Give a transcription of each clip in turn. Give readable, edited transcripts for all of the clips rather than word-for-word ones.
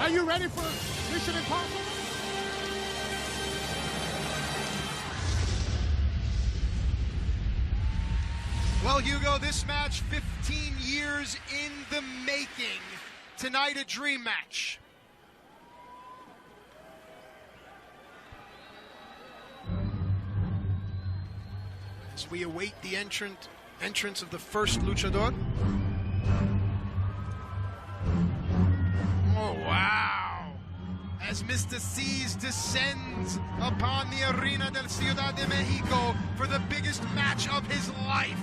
Are you ready for Mission Impossible? Well, Hugo, this match 15 years in the making. Tonight, a dream match. As we await the entrance of the first luchador. Oh, wow. As Myzteziz descends upon the arena del Ciudad de Mexico for the biggest match of his life.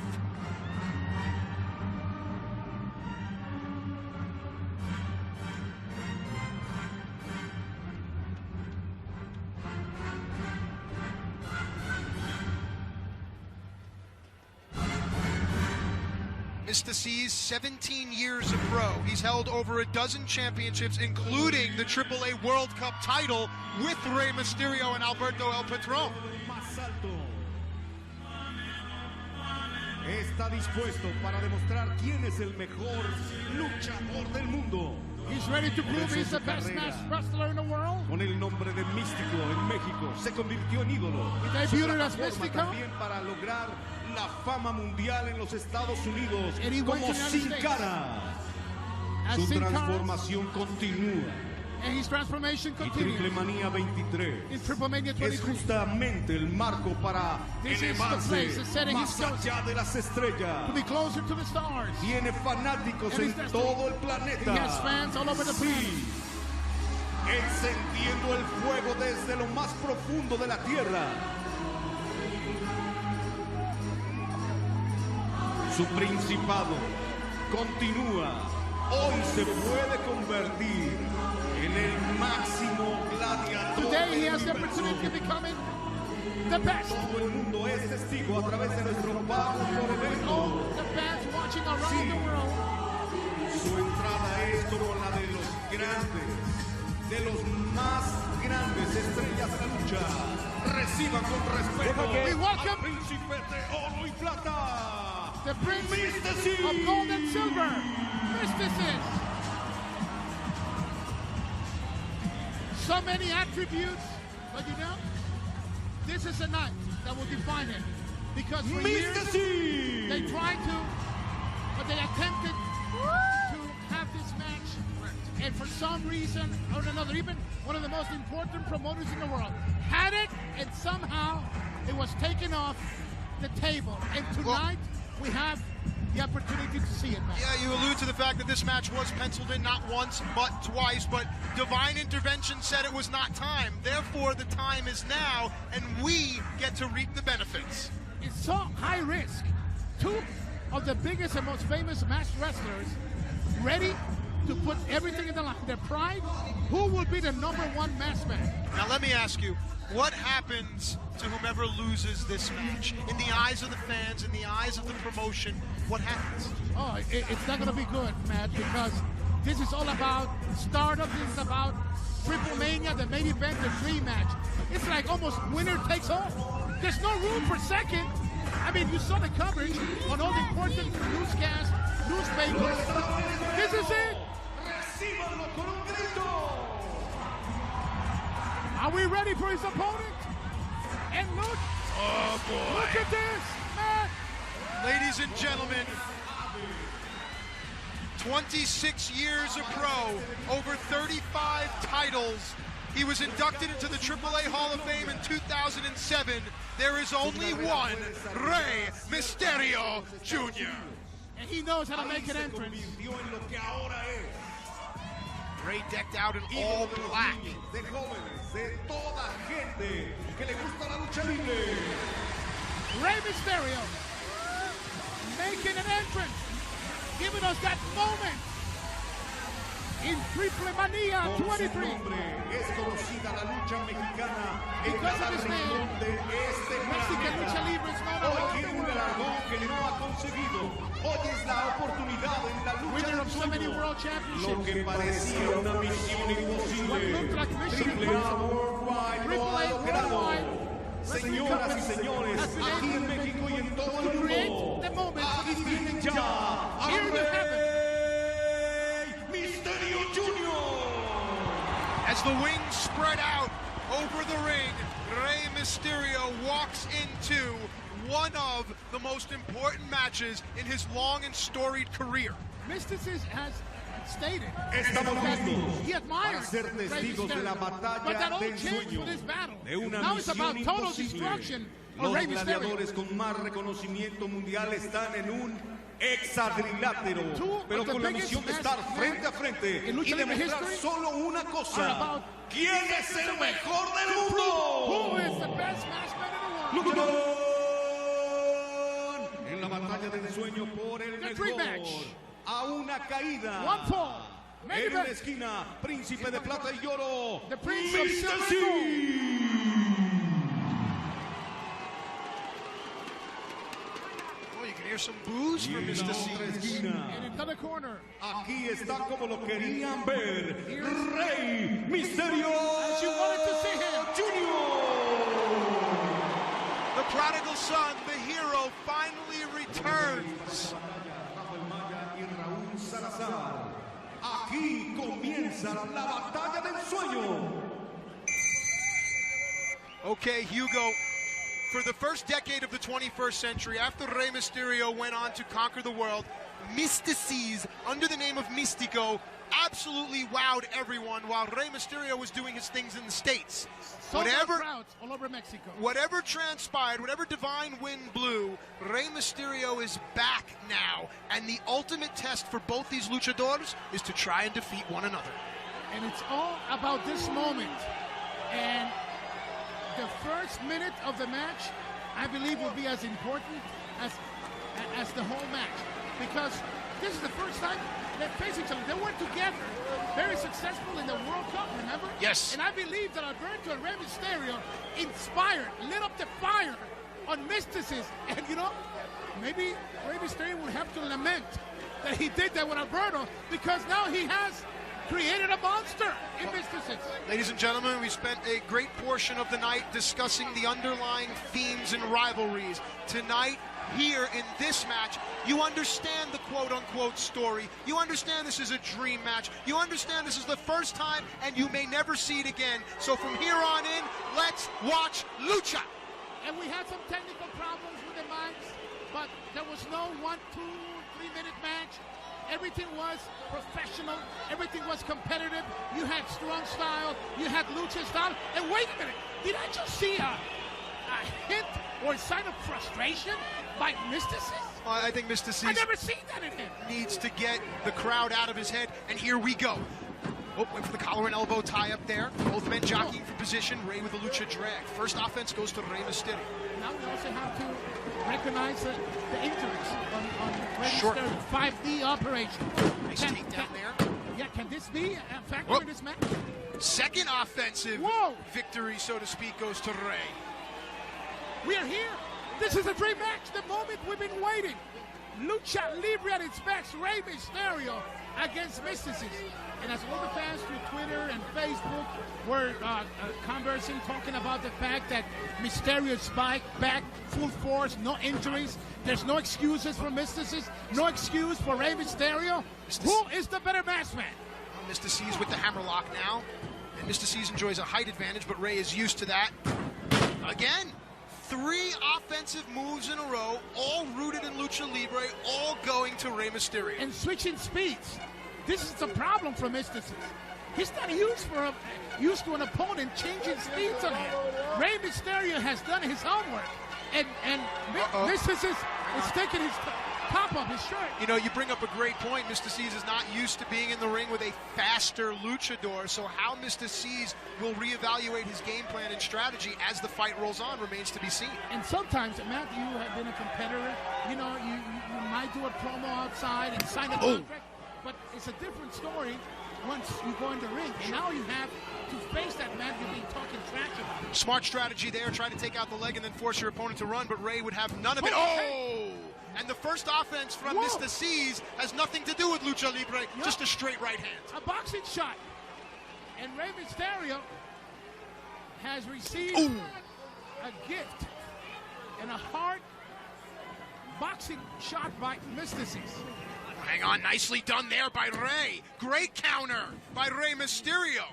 Myzteziz, 17 years a pro. He's held over a dozen championships, including the AAA World Cup title with Rey Mysterio and Alberto El Patron. Está dispuesto para demostrar quién es el mejor luchador del mundo. He's ready to prove he's the best wrestler in the world. Con el nombre de Místico en México, se convirtió en ídolo. He debuted as Místico. También para lograr la fama mundial en los Estados Unidos como Sin Cara. Su transformación continúa. And his transformation continues. Y Triplemania 23 in Triplemania 23 es justamente el marco para elevarse más allá de las estrellas. To be closer to the stars. Tiene fanáticos en todo el planeta. He has fans all over the planet. Encendiendo el fuego desde lo más profundo de la tierra. Su principado continúa. Hoy se puede convertir en el máximo gladiador. Today he has the opportunity of becoming the best. Todo el mundo es testigo a través de nuestro pago por evento. All the fans watching around the world. Su entrada es como la de los grandes, de los más grandes estrellas de la lucha. Reciban con respeto al príncipe de oro y plata. The prince Myzteziz of gold and silver, Myzteziz. So many attributes, but you know, this is a night that will define him. Because for years, they tried to, but they attempted to have this match, and for some reason or another, even one of the most important promoters in the world had it, and somehow it was taken off the table. And tonight, we have the opportunity to see it, man. Yeah, you allude to the fact that this match was penciled in not once, but twice, but divine intervention said it was not time. Therefore, the time is now, and we get to reap the benefits. It's so high risk. Two of the biggest and most famous masked wrestlers ready to put everything in the line. Their pride, who will be the #1 masked man? Now, let me ask you, what happens to whomever loses this match? In the eyes of the fans, in the eyes of the promotion, what happens? Oh, it's not going to be good, Matt, because this is all about Stardom. This is about Triplemania, the main event, the dream match. It's like almost winner takes all. There's no room for second. I mean, you saw the coverage on all the important newscasts, newspapers. This is it. Are we ready for his opponent? And look, oh boy, look at this, man. Ladies and gentlemen, 26 years a pro, over 35 titles. He was inducted into the AAA Hall of Fame in 2007. There is only one, Rey Mysterio Jr. And he knows how to make an entrance. Rey decked out in all black. De jóvenes, de toda gente que le gusta la lucha libre. Rey Mysterio making an entrance, giving us that moment in Triplemania 23. Es conocida la lucha mexicana en Because cada of his name, rincón de este Mexican lucha planeta. libre is known Hoy around tiene the un world. galardón que no ha conseguido. Hoy es la oportunidad en la lucha Winner del of so many sueño. world Lo championships. que parecía una misión imposible. What looked like mission Triple A impossible. Worldwide lo Triple ha A logrado. Worldwide. Señoras y señores, aquí en México y en todo el To create mundo, the moment for aquí this evening. ya a Here you have it. Rey Mysterio Jr. As the wings spread out over the ring, Rey Mysterio walks into one of the most important matches in his long and storied career. Myzteziz has stated Estamos listos he admires para ser Rey testigos de la Mysterio, but that batalla all del changed sueño, for this battle. de una Now it's about misión total imposible. destruction of Los Rey Mysterio. gladiadores con más reconocimiento mundial están en un hexadrilátero, pero con la misión de estar frente a frente y demostrar solo una cosa: ¿quién es el mejor del mundo? Who is the best matchman in the world? ¡Luchador! En la batalla del sueño por el mejor, a una caída. One fall. En una esquina, príncipe de plata y oro, The Prince of Myzteziz. Oh, you can hear some boos from Myzteziz. In another corner. Aquí está como lo querían ver, Rey Mysterio As you wanted to see him. Jr. The prodigal son, the hero, finally returns. Aquí comienza la batalla del sueño. Okay, Hugo, for the first decade of the 21st century, after Rey Mysterio went on to conquer the world, Myzteziz, under the name of Místico, absolutely wowed everyone while Rey Mysterio was doing his things in the States. Crowds all over Mexico. Whatever transpired, whatever divine wind blew, Rey Mysterio is back now. And the ultimate test for both these luchadores is to try and defeat one another. And it's all about this moment. And the first minute of the match, I believe, will be as important as the whole match. Because this is the first time they face each other. They were together, very successful in the World Cup, remember? Yes. And I believe that Alberto and Rey Mysterio inspired, lit up the fire on Myzteziz. And you know, maybe Rey Mysterio will have to lament that he did that with Alberto, because now he has created a monster in Myzteziz. Ladies and gentlemen, we spent a great portion of the night discussing the underlying themes and rivalries. Tonight, here in this match, you understand the quote-unquote story. You understand this is a dream match. You understand this is the first time, and you may never see it again. So from here on in, let's watch Lucha. And we had some technical problems with the mics, but there was no 1, 2, 3 minute match. Everything was professional. Everything was competitive. You had strong style. You had lucha style. And wait a minute, did I just see a hint or a sign of frustration by Myzteziz? I think Myzteziz I've never seen that in him. Needs to get the crowd out of his head, and here we go. Oh, went for the collar and elbow tie up there. Both men jockeying for position. Rey with a lucha drag. First offense goes to Rey Mysterio. Now we also have to recognize the injuries on Rey Short. Mysterio. 5D operation. Nice takedown there. Yeah, can this be a factor in this match? Second offensive victory, so to speak, goes to Rey. We are here. This is a dream match, the moment we've been waiting. Lucha Libre at its best, Rey Mysterio against Myzteziz. And as all the fans through Twitter and Facebook were conversing, talking about the fact that Mysterio is back, full force, no injuries. There's no excuses for Myzteziz, no excuse for Rey Mysterio. Who is the better matchman? Myzteziz with the hammerlock now. And Myzteziz enjoys a height advantage, but Rey is used to that. Again. 3 offensive moves in a row, all rooted in Lucha Libre, all going to Rey Mysterio. And switching speeds. This is the problem for Myzteziz. He's not used to an opponent changing speeds on him. Rey Mysterio has done his homework. And Myzteziz is taking his top of his shirt. You know, you bring up a great point. Myzteziz is not used to being in the ring with a faster luchador, so how Myzteziz will reevaluate his game plan and strategy as the fight rolls on remains to be seen. And sometimes, Matt, you have been a competitor. You know, you might do a promo outside and sign a contract, but it's a different story once you go in the ring. And now you have to face that man you've been talking trash about. Smart strategy there, trying to take out the leg and then force your opponent to run, but Rey would have none of it. And the first offense from Myzteziz has nothing to do with Lucha Libre, just a straight right hand. A boxing shot. And Rey Mysterio has received a gift and a hard boxing shot by Myzteziz. Hang on, nicely done there by Rey. Great counter by Rey Mysterio.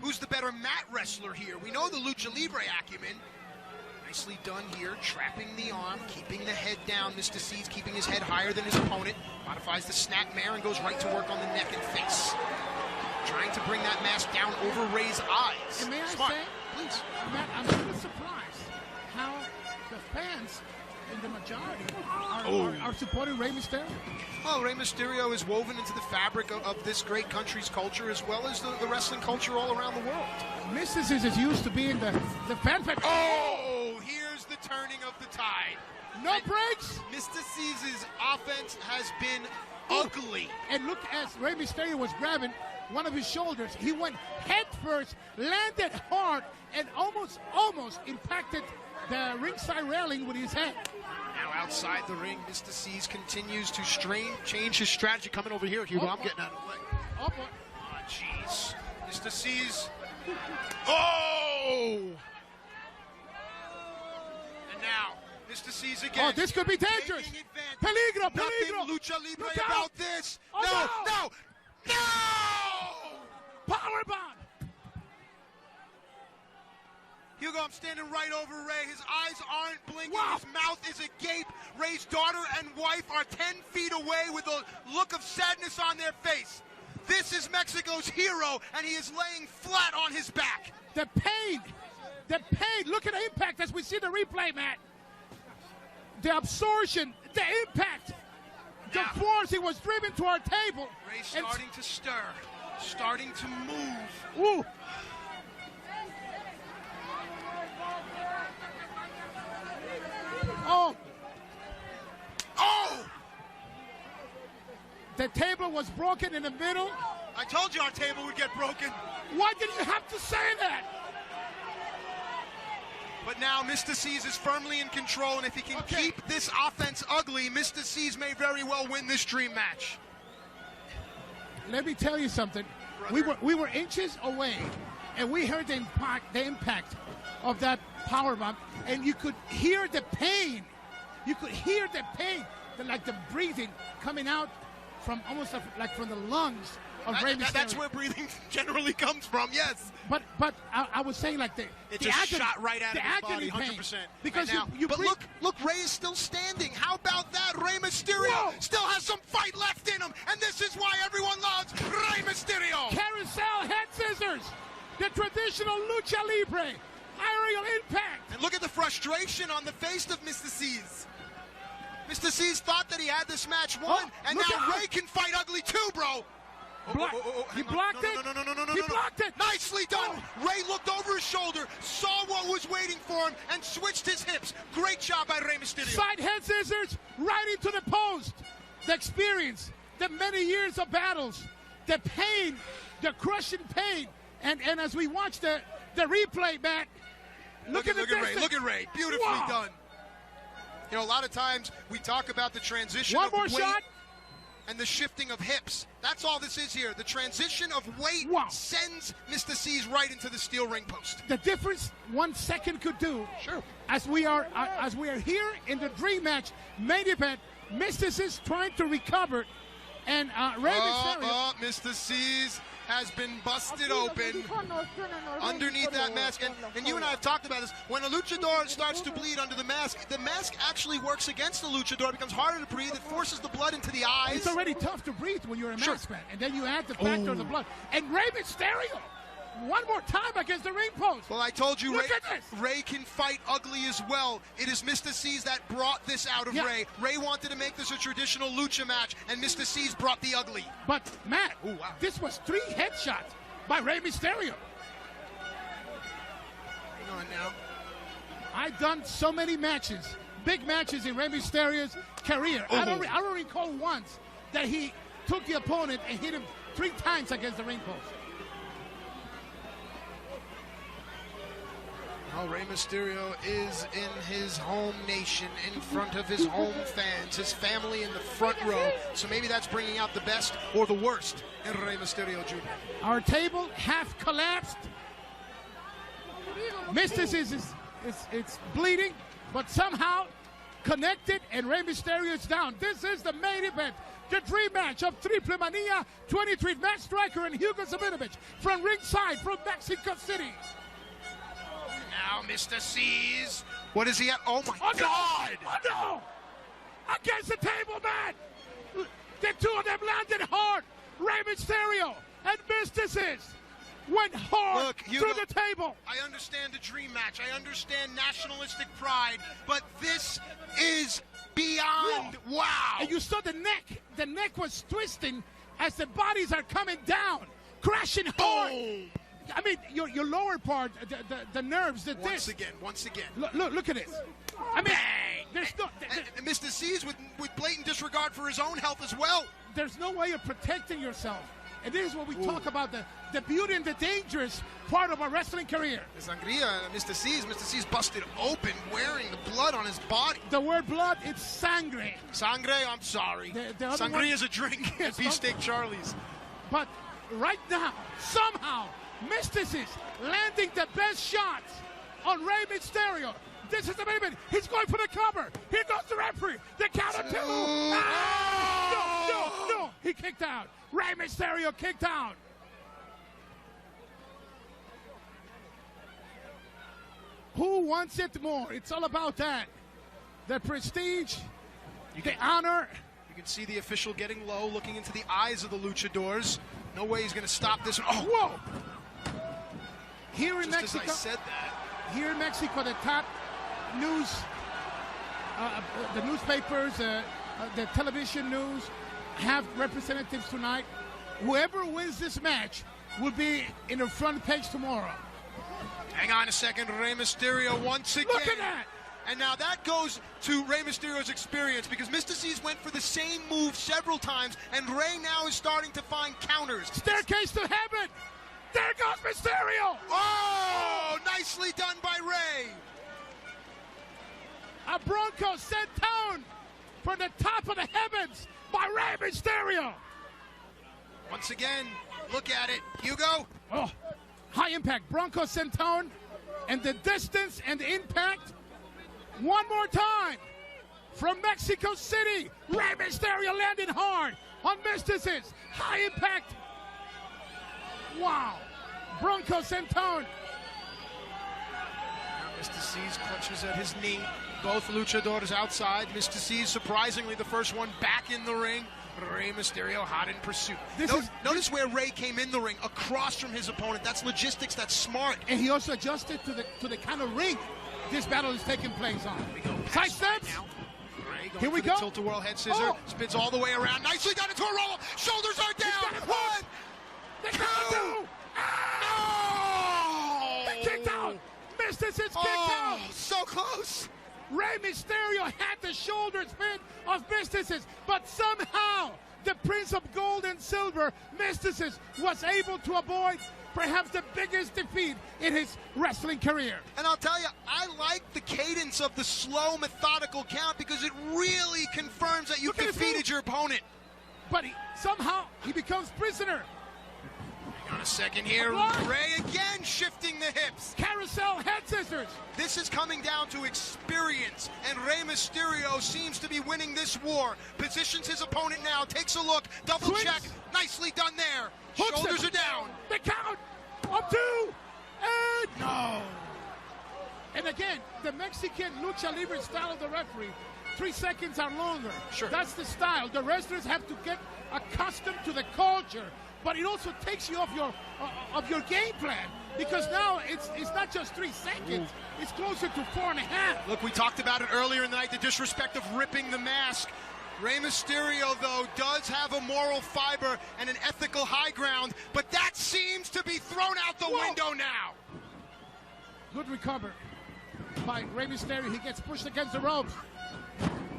who's the better mat wrestler here. We know the Lucha Libre acumen. Nicely done here, trapping the arm, keeping the head down. Myzteziz keeping his head higher than his opponent. Modifies the snap mare and goes right to work on the neck and face. Trying to bring that mask down over Rey's eyes. And may I Smart. say, Please. Matt, I'm a little surprised how the fans in the majority are supporting Rey Mysterio. Well, Rey Mysterio is woven into the fabric of this great country's culture, as well as the wrestling culture all around the world. Myzteziz is used to being the fan favorite. Oh, here's the turning of the tide. No breaks. Myzteziz's offense has been ugly. And look, as Rey Mysterio was grabbing one of his shoulders, he went head first, landed hard, and almost impacted the ringside railing with his head. Now outside the ring, Myzteziz continues to change his strategy. Coming over here, Hugo, I'm getting out of the way. Oh, boy. Oh, jeez. Myzteziz. Oh! And now, Myzteziz again. Oh, this could be dangerous. Peligro, peligro. Nothing Lucha Libre Look out. about this. Oh, No! Powerbomb. Hugo, I'm standing right over Rey. His eyes aren't blinking. Wow. His mouth is agape. Rey's daughter and wife are 10 feet away with a look of sadness on their face. This is Mexico's hero, and he is laying flat on his back. The pain. Look at the impact as we see the replay, Matt. The absorption, the impact, the force he was driven to our table. Rey's starting to stir, starting to move. Ooh. Oh. Oh! The table was broken in the middle. I told you our table would get broken. Why did you have to say that? But now Myzteziz is firmly in control, and if he can keep this offense ugly, Myzteziz may very well win this dream match. Let me tell you something. We were inches away, and we heard the impact of that powerbomb, and you could hear the pain. You could hear the pain, like the breathing coming out from almost like from the lungs of Rey Mysterio. That's where breathing generally comes from, yes. But I was saying like it just shot right out of his body, 100%. Because right you but look, Rey is still standing. How about that? Rey Mysterio still has some fight left in him, and this is why everyone loves Rey Mysterio. Carousel head scissors, the traditional lucha libre, aerial impact. And look at the frustration on the face of Myzteziz. Myzteziz thought that he had this match won, and now Rey can fight ugly too, bro. He blocked it. No. He blocked it. Nicely done. Rey looked over his shoulder, saw what was waiting for him, and switched his hips. Great job by Rey Mysterio. Side head scissors right into the post. The experience, the many years of battles, the pain, the crushing pain. And as we watch the replay, Matt, look at Rey. Look at Rey. Beautifully done. You know, a lot of times we talk about the transition of weight and the shifting of hips. That's all this is here. The transition of weight sends Myzteziz right into the steel ring post. The difference 1 second could do. Sure. As we are here in the dream match main event, Myzteziz trying to recover, and Rey Mysterio. Myzteziz has been busted open underneath that mask. And you and I have talked about this. When a luchador starts to bleed under the mask actually works against the luchador. It becomes harder to breathe. It forces the blood into the eyes. It's already tough to breathe when you're a mask man. And then you add the factor of the blood. And Rey Mysterio, one more time against the ring post. Well, I told you, Rey can fight ugly as well. It is Myzteziz that brought this out of Rey. Rey wanted to make this a traditional lucha match, and Myzteziz brought the ugly. But, Matt, this was 3 headshots by Rey Mysterio. Hang on now. I've done so many matches, big matches in Rey Mysterio's career. I don't recall once that he took the opponent and hit him 3 times against the ring post. Well, Rey Mysterio is in his home nation, in front of his home fans, his family in the front row. So maybe that's bringing out the best or the worst in Rey Mysterio Jr. Our table half collapsed. Myzteziz is bleeding, but somehow connected, and Rey Mysterio is down. This is the main event. the dream match of Triplemania 23, Matt Striker and Hugo Sabinovich from ringside from Mexico City. Now Myzteziz. What is he at? Oh my God! Oh no! Against the table, man! The two of them landed hard. Rey Mysterio and Myzteziz went hard. Look, Hugo, through the table. I understand the dream match. I understand nationalistic pride, but this is beyond wow. And you saw the neck. The neck was twisting as the bodies are coming down, crashing hard. Boom. I mean, your lower part, the nerves, the Once disc. again. Look at this. I mean, there's no. And Myzteziz with blatant disregard for his own health as well. There's no way of protecting yourself. And this is what we talk about, the beauty and the dangerous part of a wrestling career. Sangria, Myzteziz busted open, wearing the blood on his body. The word blood, it's sangre. Sangre, I'm sorry. The other Sangria one- is a drink at Beefsteak Charlie's. But right now, somehow, Myzteziz landing the best shots on Rey Mysterio. This is the main event. He's going for the cover. Here goes the referee. The count of two. No. He kicked out. Rey Mysterio kicked out. Who wants it more? It's all about that. The prestige, the honor. You can see the official getting low, looking into the eyes of the luchadors. No way he's going to stop this. Oh, whoa! Here in just Mexico, as I said that. Here in Mexico, the top news, the newspapers, the television news have representatives tonight. Whoever wins this match will be in the front page tomorrow. Hang on a second, Rey Mysterio once again. Look at that! And now that goes to Rey Mysterio's experience because Myzteziz went for the same move several times, and Rey now is starting to find counters. Staircase to heaven! There goes Mysterio! Oh, nicely done by Rey. A Bronco sent down from the top of the heavens by Rey Mysterio. Once again, look at it. Hugo. Oh, high impact. Bronco Centone, and the distance and the impact. One more time. From Mexico City, Rey Mysterio landing hard on Myzteziz. High impact. Wow. Bronco Centone. Myzteziz clutches at his knee. Both luchadors outside. Myzteziz, surprisingly, the first one back in the ring. Rey Mysterio hot in pursuit. Notice where Rey came in the ring, across from his opponent. That's logistics. That's smart. And he also adjusted to the kind of ring this battle is taking place on. Side steps. Right, here we go. Tilt-a-whirl head scissor. Spins all the way around. Nicely done into a roll-up. Shoulders are down. One. Two. No! He kicked out. Myzteziz kicked out. So close. Rey Mysterio had the shoulder spin of Myzteziz, but somehow the Prince of Gold and Silver, Myzteziz, was able to avoid perhaps the biggest defeat in his wrestling career. And I'll tell you, I like the cadence of the slow, methodical count because it really confirms that you've defeated your opponent. But somehow he becomes prisoner. Hang on a second here. Rey again shifting the hips. Carousel head scissors. This is coming down to experience, and Rey Mysterio seems to be winning this war. Positions his opponent now, takes a look, double check. Nicely done there. Shoulders are down. The count of two, and no. And again, the Mexican lucha libre style of the referee, 3 seconds are longer. Sure. That's the style. The wrestlers have to get accustomed to the culture, but it also takes you off your game plan because now it's not just 3 seconds. It's closer to 4.5. Look, we talked about it earlier in the night, the disrespect of ripping the mask. Rey Mysterio, though, does have a moral fiber and an ethical high ground, but that seems to be thrown out the window now. Good recover by Rey Mysterio. He gets pushed against the ropes.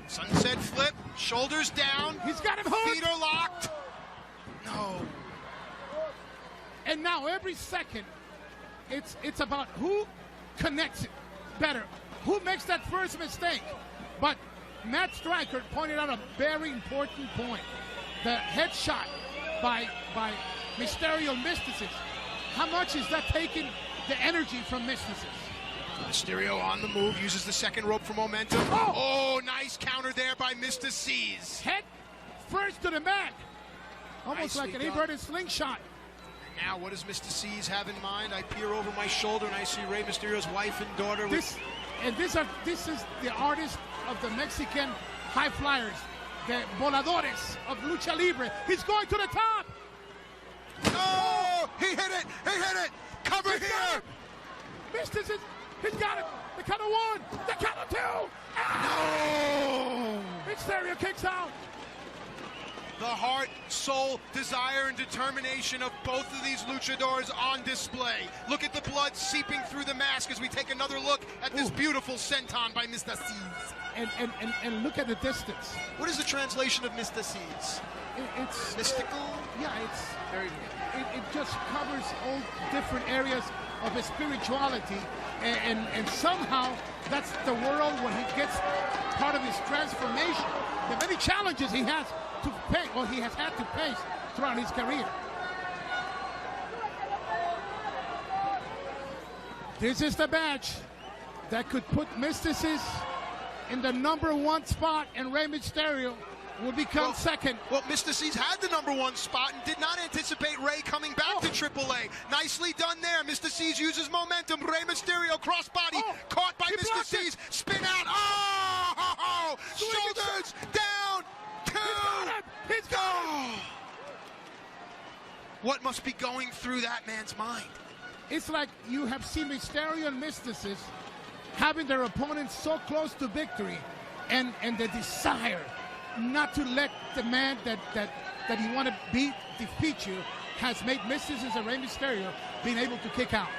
Sunset flip, shoulders down. He's got him hooked. Feet are locked. No. And now every second, it's about who connects it better, who makes that first mistake. But Matt Striker pointed out a very important point. The headshot by Mysterio Myzteziz. How much is that taking the energy from Myzteziz? Mysterio on the move, uses the second rope for momentum. Oh, nice counter there by Myzteziz. Head first to the mat. Almost like an inverted slingshot. Now, what does Myzteziz have in mind? I peer over my shoulder and I see Rey Mysterio's wife and daughter. This is the artist of the Mexican high flyers, the voladores of lucha libre. He's going to the top. Oh, he hit it. He hit it. Cover here. Myzteziz, he's got it. The count of one. The count of two. No. Mysterio kicks out. The heart, soul, desire, and determination of both of these luchadors on display. Look at the blood seeping through the mask as we take another look at this beautiful senton by Myzteziz. And look at the distance. What is the translation of Myzteziz? It's mystical. Yeah, it's very. It just covers all different areas of his spirituality, and somehow that's the world where he gets part of his transformation. The many challenges he has to face, or he has had to face throughout his career. This is the match that could put Myzteziz in the #1 spot, and Rey Mysterio will become second. Well, Myzteziz had the #1 spot and did not anticipate Rey coming back to AAA. Nicely done there. Myzteziz uses momentum. Rey Mysterio crossbody caught by Myzteziz. Spin out. Oh! Shoulders down. He's got him. What must be going through that man's mind? It's like you have seen Mysterio and Myzteziz having their opponents so close to victory, and the desire not to let the man that you want to defeat you has made Myzteziz and Rey Mysterio being able to kick out.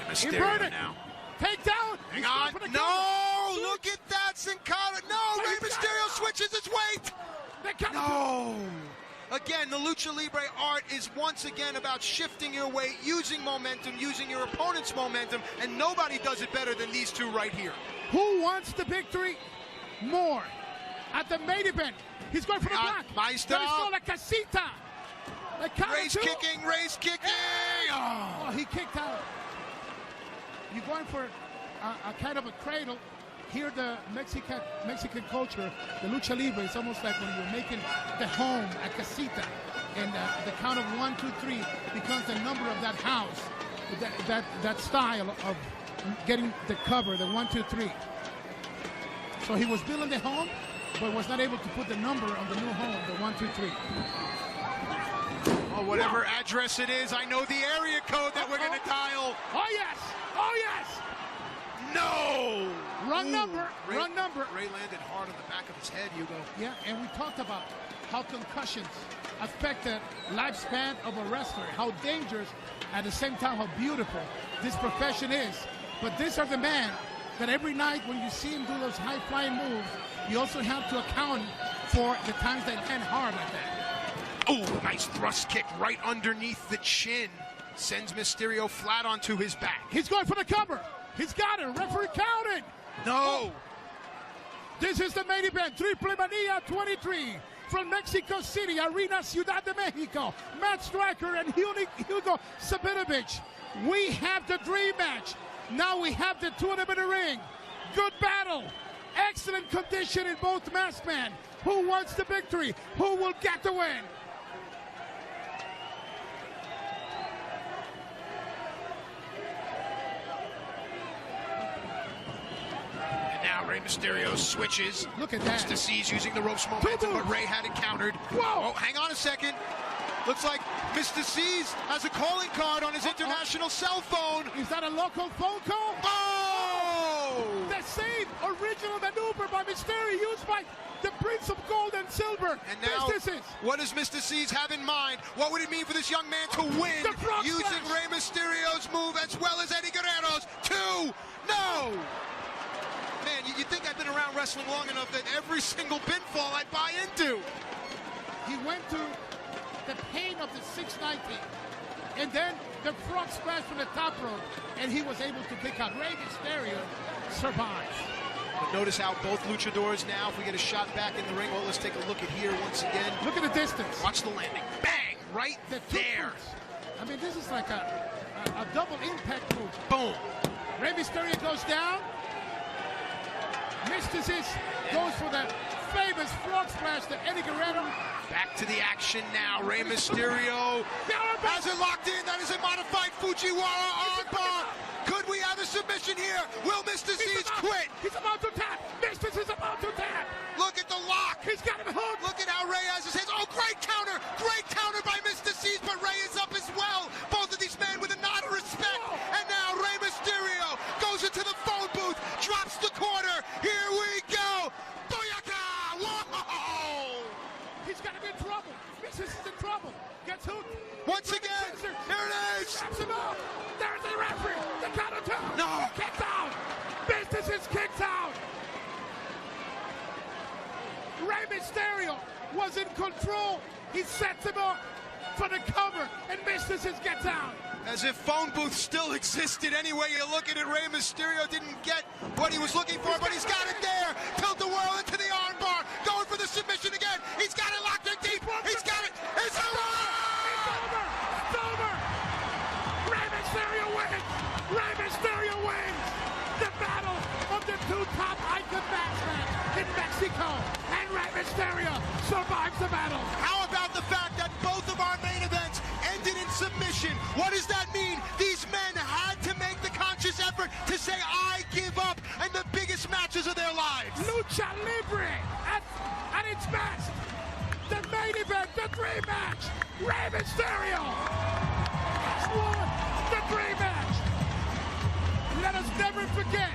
Mysterio now. Take down. Hang on. No, look at that, Sin Cara. No, Rey Mysterio switches his weight. No. Again, the Lucha Libre art is once again about shifting your weight, using momentum, using your opponent's momentum, and nobody does it better than these two right here. Who wants the victory more? At the main event, he's going for the black. Myzteziz. La casita. Rey's kicking, Rey's kicking. Oh, he kicked out. You're going for a kind of a cradle. Here, the Mexican culture, the lucha libre, is almost like when you're making the home, a casita, and the count of 1, 2, 3 becomes the number of that house. That style of getting the cover, the 1, 2, 3. So he was building the home, but was not able to put the number on the new home, the 1, 2, 3. Oh, whatever address it is, I know the area code that we're going to dial. Oh yes! Oh yes! No! Wrong number. Rey Rey landed hard on the back of his head, Hugo. Yeah, and we talked about how concussions affect the lifespan of a wrestler, how dangerous, at the same time how beautiful this profession is. But these are the men that every night when you see him do those high-flying moves, you also have to account for the times they land hard like that. Oh, nice thrust kick right underneath the chin. Sends Mysterio flat onto his back. He's going for the cover. He's got it. Referee counted. No. This is the main event. Triplemania 23 from Mexico City, Arena Ciudad de Mexico. Matt Striker and Hugo Sabinovich. We have the dream match. Now we have the tournament ring. Good battle. Excellent condition in both masked men. Who wants the victory? Who will get the win? Now Rey Mysterio switches. Look at that. Myzteziz using the ropes momentum, but Rey had it countered. Whoa! Oh, hang on a second. Looks like Myzteziz has a calling card on his international cell phone. Is that a local phone call? Oh! The same original maneuver by Mysterio used by the Prince of Gold and Silver. And now, what does Myzteziz have in mind? What would it mean for this young man to win using Rey Mysterio's move as well as Eddie Guerrero's? 2! No! Man, you think I've been around wrestling long enough that every single pinfall I buy into. He went to the pain of the 619, and then the frog splash from the top rope, and he was able to kick out. Rey Mysterio survives. But notice how both luchadors now, if we get a shot back in the ring, well, let's take a look at here once again. Look at the distance. Watch the landing. Bang! Right there. I mean, this is like a double impact move. Boom. Rey Mysterio goes down. Myzteziz goes for the famous frog splash to Eddie Guerrero. Back to the action now. Rey Mysterio has it locked in. That is a modified Fujiwara armbar. Could we have a submission here? Will Myzteziz quit? He's about to tap. Myzteziz is about to tap. Look at the lock. He's got him hooked. Look at how Rey has his hands. Oh, great counter. Great counter by Myzteziz, but Rey is up as well. Both of these men with a nod of respect. And now Rey Mysterio goes into the phone booth, drops the quarter. Here we go. Booyaka! Whoa! He's got him in trouble. Myzteziz is in trouble. Gets hooked. Once again, here it is. Straps him up. There's the referee. The count of two. No. Kicks out. Myzteziz kicks out. Rey Mysterio was in control. He sets him up for the cover, and Myzteziz gets out. As if phone booths still existed. Any way you look at it, Rey Mysterio didn't get what he was looking for, but he's got it there. Tilt the world into the armbar. Going for the submission again. He's got it locked in deep. He's got it. It's over. It's over. It's over. Rey Mysterio wins. Rey Mysterio wins the battle of the two top icon matchmen in Mexico. And Rey Mysterio survives the battle. How about the fact that both of our main events ended in submission? What does that mean? These men had to make the conscious effort to say, I give up, in the biggest matches of their lives. Lucha Libre at its best. The main event, the dream match. Rey Mysterio has won the dream match. Let us never forget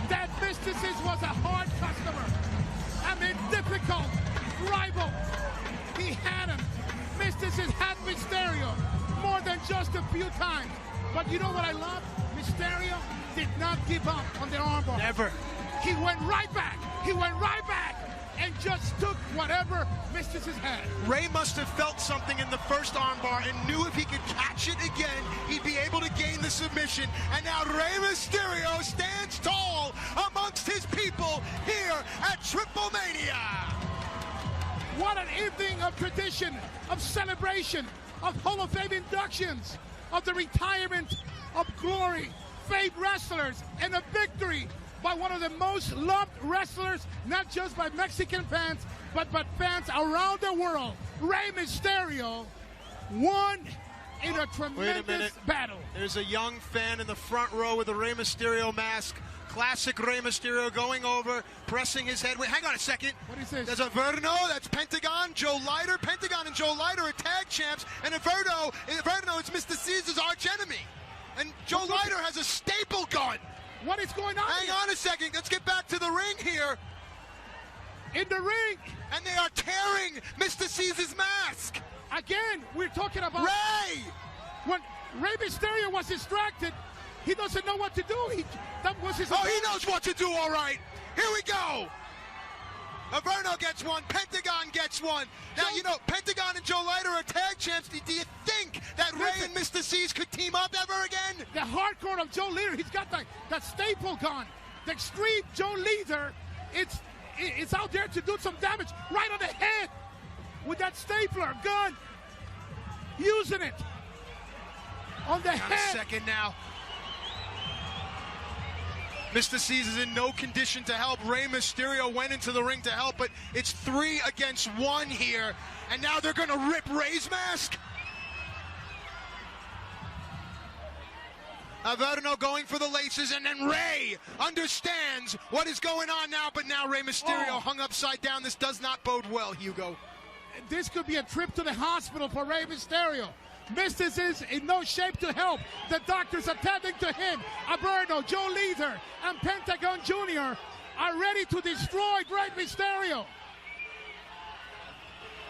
that Myzteziz was a hard customer. I mean, difficult rival. He had him. Myzteziz had Mysterio more than just a few times. But you know what I love? Mysterio did not give up on the armbar. Never. He went right back. He went right back and just took whatever Myzteziz had. Rey must have felt something in the first armbar and knew if he could catch it again, he'd be able to gain the submission. And now Rey Mysterio stands tall amongst his people here at Triplemania. What an evening of tradition, of celebration, of Hall of Fame inductions, of the retirement of glory, famed wrestlers, and a victory by one of the most loved wrestlers, not just by Mexican fans, but fans around the world. Rey Mysterio won in a tremendous battle. There's a young fan in the front row with a Rey Mysterio mask. Classic Rey Mysterio going over, pressing his head. Wait, hang on a second. What is this? There's Averno, that's Pentagon, Joe Leiter. Pentagon and Joe Leiter are tag champs, and Averno is Myzteziz's arch enemy. And Joe Leiter has a staple gun. What is going on Hang on a second. Let's get back to the ring here. In the ring. And they are tearing Myzteziz's mask. Again, we're talking about Rey. When Rey Mysterio was distracted, he doesn't know what to do. That was his. Oh, he knows what to do, all right. Here we go. Averno gets one. Pentagon gets one. Now, you know, Pentagon and Joe Leiter are tag champs. Do you think that Rey and Myzteziz could team up ever again? The hardcore of Joe Leiter, he's got that staple gun. The extreme Joe Leiter, it's out there to do some damage right on the head with that stapler gun. Using it on the head. A second now. Myzteziz is in no condition to help. Rey Mysterio went into the ring to help, but it's 3 against 1 here. And now they're going to rip Rey's mask. Averno going for the laces, and then Rey understands what is going on now. But now Rey Mysterio hung upside down. This does not bode well, Hugo. This could be a trip to the hospital for Rey Mysterio. Myzteziz in no shape to help. The doctors attending to him. Averno, Joe Leiter, and Pentagon Jr. are ready to destroy Rey Mysterio.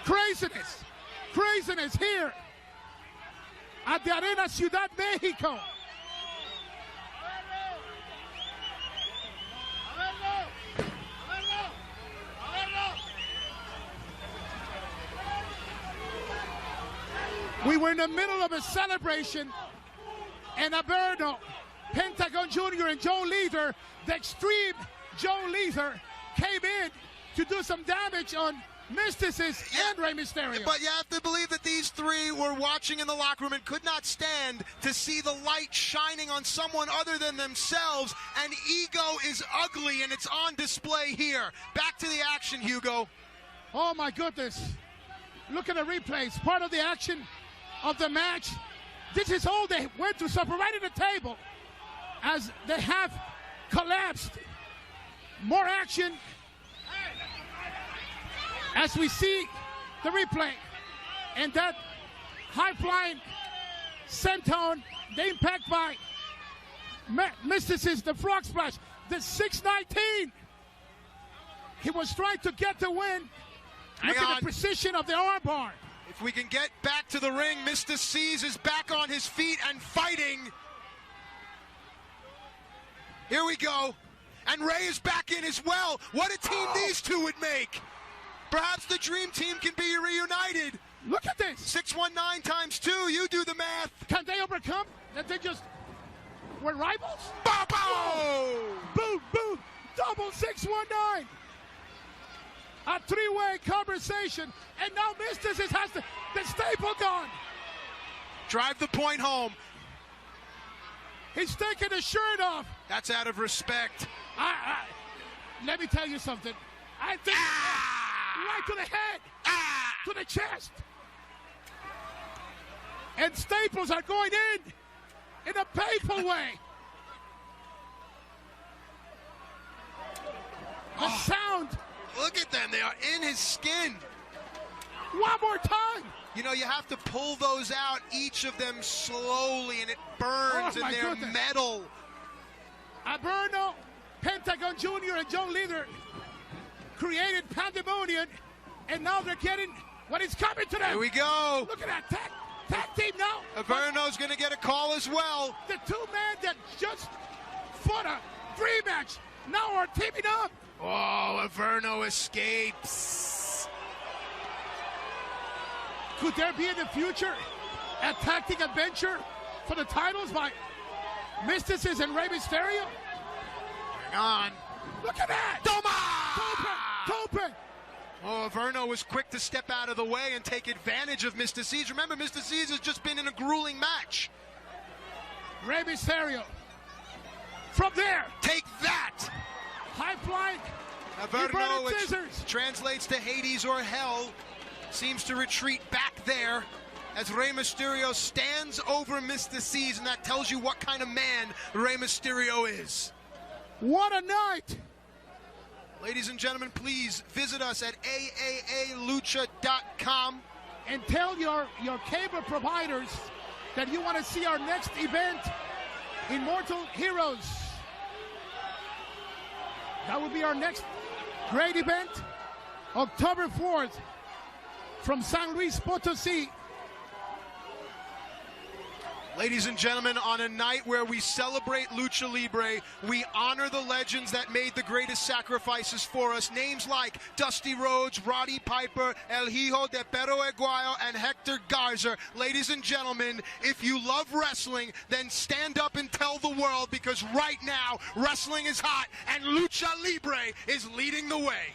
Craziness here at the Arena Ciudad Mexico. We were in the middle of a celebration, and Averno, Pentagon Jr., and Joe Leiter, the extreme Joe Leiter, came in to do some damage on Myzteziz and Rey Mysterio. But you have to believe that these three were watching in the locker room and could not stand to see the light shining on someone other than themselves. And ego is ugly, and it's on display here. Back to the action, Hugo. Oh, my goodness. Look at the replays. Part of the action of the match. This is all they went to suffer right at the table as they have collapsed. More action as we see the replay, and that high-flying senton, the impact by Myzteziz, the frog splash, the 619. He was trying to get the win. Look at the precision of the armbar. If we can get back to the ring, Myzteziz is back on his feet and fighting. Here we go. And Rey is back in as well. What a team these two would make. Perhaps the dream team can be reunited. Look at this. 619 times 2. You do the math. Can they overcome that they just were rivals? Boom! Boom, boom. Double 619. A three-way conversation. And now Myzteziz has the staple gone. Drive the point home. He's taking his shirt off. That's out of respect. Let me tell you something. I think right to the head, to the chest. And staples are going in a painful way. The sound. Look at them. They are in his skin. One more time. You know, you have to pull those out, each of them slowly, and it burns, and they're metal. Averno, Pentagon Jr., and Joe Leader created pandemonium, and now they're getting what is coming to them. Here we go. Look at that tag team now. Averno's going to get a call as well. The two men that just fought a dream match now are teaming up. Oh, Averno escapes. Could there be in the future a tactic adventure for the titles by Myzteziz and Rey Mysterio? Hang on. Look at that! Tope! Oh, Averno was quick to step out of the way and take advantage of Myzteziz. Remember, Myzteziz has just been in a grueling match. Rey Mysterio. From there. Take that! High flying. Averno, which translates to Hades or Hell, seems to retreat back there as Rey Mysterio stands over Myzteziz, and that tells you what kind of man Rey Mysterio is. What a night! Ladies and gentlemen, please visit us at aaalucha.com and tell your cable providers that you want to see our next event, Immortal Heroes. That will be our next great event, October 4th, from San Luis Potosí. Ladies and gentlemen, on a night where we celebrate Lucha Libre, we honor the legends that made the greatest sacrifices for us. Names like Dusty Rhodes, Roddy Piper, El Hijo de Perro Aguayo, and Hector Garza. Ladies and gentlemen, if you love wrestling, then stand up and tell the world, because right now, wrestling is hot, and Lucha Libre is leading the way.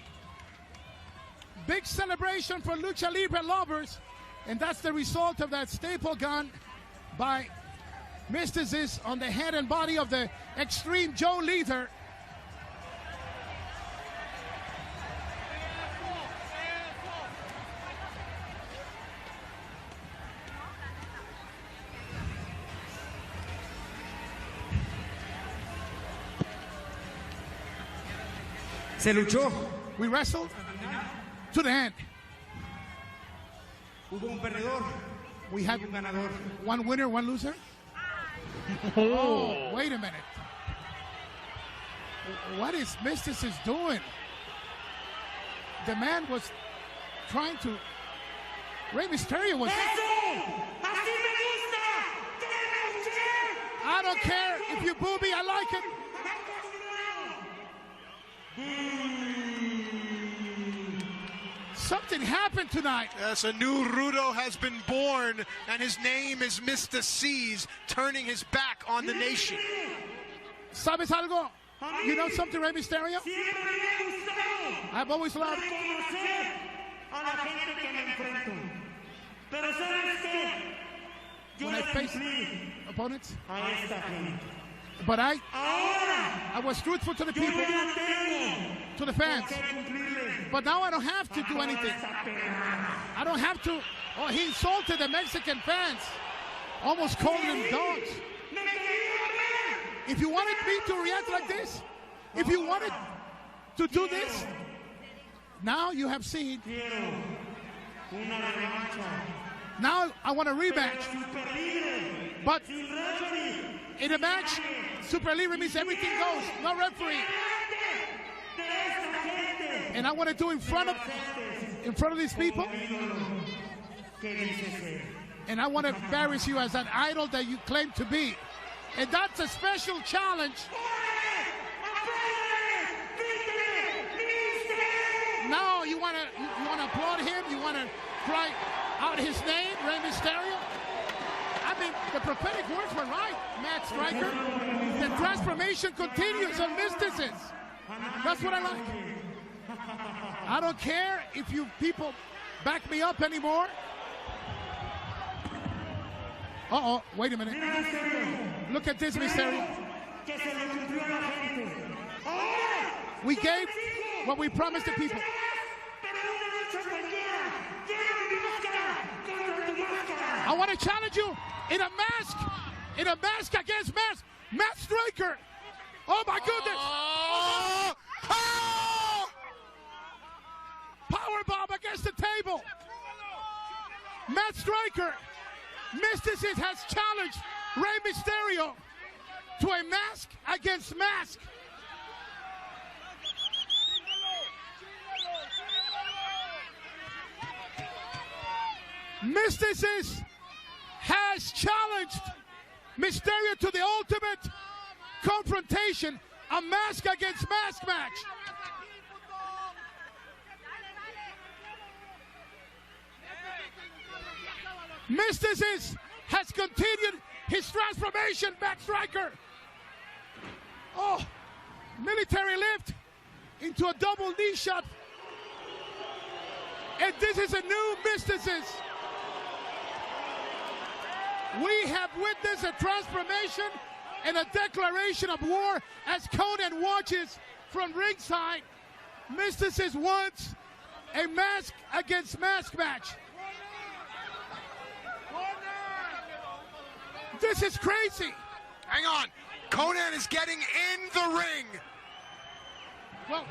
Big celebration for Lucha Libre lovers, and that's the result of that staple gun by Myzteziz on the head and body of the Extreme Joe Leader. Se luchó. We wrestled to the end. Hubo un perdedor. We had un ganador. One winner, one loser? Oh, wait a minute. What is Myzteziz doing? The man was trying to... Rey Mysterio was... I don't care if you boo me, I like it. Something happened tonight. Yes, a new Rudo has been born, and his name is Myzteziz, turning his back on the nation. ¿Sabes algo? You know something, Rey Mysterio? I've always loved a la gente que me enfrento. Pero ¿sabes qué? Yo When I le face cumplí opponents, a esta gente. but I Ahora was truthful to the yo people, ya tengo to the fans. que cumplirle But now I don't have to a do toda anything. esta perra. I don't have to. Oh, he insulted the Mexican fans, almost called them dogs. Me quería ver. If you wanted me to react like this, if you wanted to do this, now you have seen. Quiero una revancha. Now I want a rematch. Super libre. But Sin referee. in a match, Super Libre means everything goes, no referee. De esta gente. And I want to do in front of these people. Que dice ser. And I want to embarrass you as an idol that you claim to be. And that's a special challenge. Now you want to applaud him. You want to cry out his name, Rey Mysterio. I mean, the prophetic words were right, Matt Striker. The transformation continues on Myzteziz. That's what I like. I don't care if you people back me up anymore. Uh-oh, wait a minute. Look at this, Mysterio. We gave what we promised the people. I want to challenge you in a mask against mask. Matt Striker. Oh my goodness. Oh! Oh! Powerbomb against the table. Matt Striker. Myzteziz has challenged Rey Mysterio to a mask against mask. Myzteziz has challenged Mysterio to the ultimate confrontation, a mask against mask match. Myzteziz has continued his transformation, Matt Striker. Oh, military lift into a double knee shot. And this is a new Myzteziz. We have witnessed a transformation and a declaration of war as Conan watches from ringside. Myzteziz wants a mask against mask match. This is crazy. Hang on. Conan is getting in the ring. Well,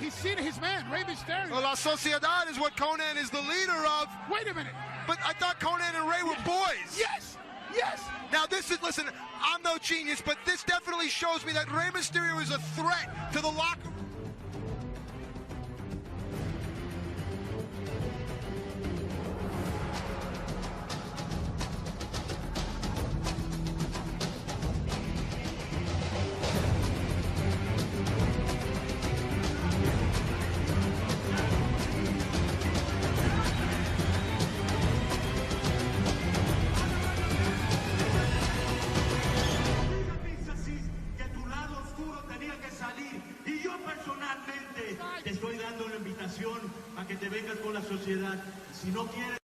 he's seen his man, Rey Mysterio. Well, La Sociedad is what Conan is the leader of. Wait a minute. But I thought Conan and Rey were boys. Yes, yes. Now this is, listen, I'm no genius, but this definitely shows me that Rey Mysterio is a threat to the locker room. Te estoy dando la invitación a que te vengas con la sociedad. Si no quieres